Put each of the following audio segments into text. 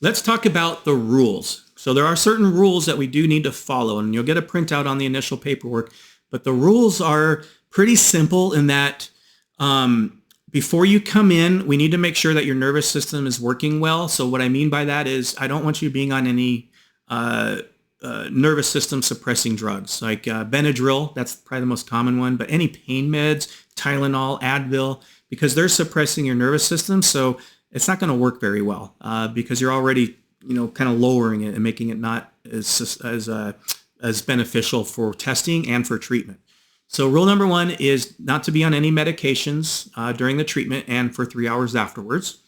Let's talk about the rules. So there are certain rules that we do need to follow, and you'll get a printout on the initial paperwork. But the rules are pretty simple in that before you come in, we need to make sure that your nervous system is working well. So what I mean by that is I don't want you being on any nervous system suppressing drugs like Benadryl. That's probably the most common one. But any pain meds, Tylenol, Advil, because they're suppressing your nervous system. So it's not going to work very well because you're already, kind of lowering it and making it not as beneficial for testing and for treatment. So rule number one is not to be on any medications during the treatment and for 3 hours afterwards.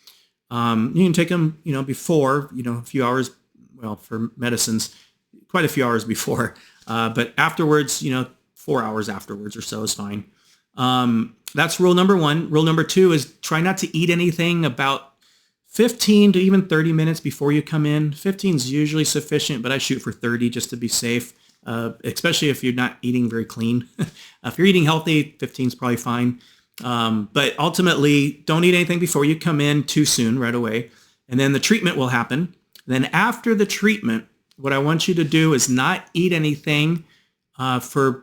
You can take them, before, a few hours, for medicines, quite a few hours before, but afterwards, 4 hours afterwards or so is fine. That's rule number one. Rule number two is try not to eat anything about 15 to even 30 minutes before you come in. 15 is usually sufficient, but I shoot for 30 just to be safe, especially if you're not eating very clean. If you're eating healthy, 15 is probably fine. But ultimately, don't eat anything before you come in too soon, right away. And then the treatment will happen. Then after the treatment, what I want you to do is not eat anything and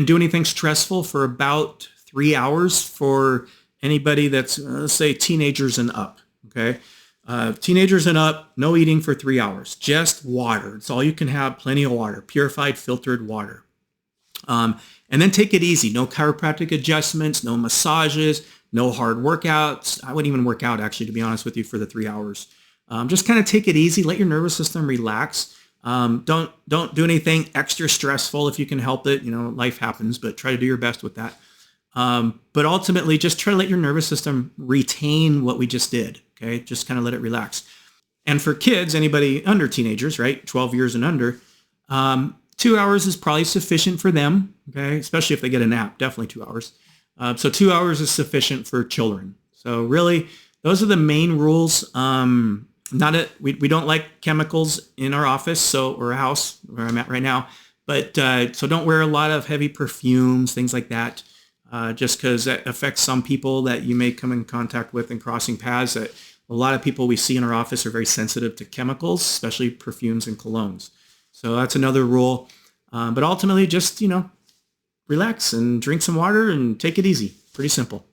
do anything stressful for about 3 hours for anybody that's, let's say, teenagers and up, okay? Teenagers and up, no eating for 3 hours, just water. It's all you can have, plenty of water, purified, filtered water. And then take it easy. No chiropractic adjustments, no massages, no hard workouts. I wouldn't even work out, actually, to be honest with you, for the 3 hours. Just kind of take it easy. Let your nervous system relax. Don't do anything extra stressful if you can help it. Life happens, but try to do your best with that. But ultimately, just try to let your nervous system retain what we just did. Okay, just kind of let it relax. And for kids, anybody under teenagers, right, 12 years and under, 2 hours is probably sufficient for them. Okay, especially if they get a nap, definitely 2 hours. So 2 hours is sufficient for children. So really, those are the main rules. We don't like chemicals in our office, or house where I'm at right now. But so don't wear a lot of heavy perfumes, things like that. Just because that affects some people that you may come in contact with in crossing paths. That a lot of people we see in our office are very sensitive to chemicals, especially perfumes and colognes. So that's another rule. But ultimately, just relax and drink some water and take it easy. Pretty simple.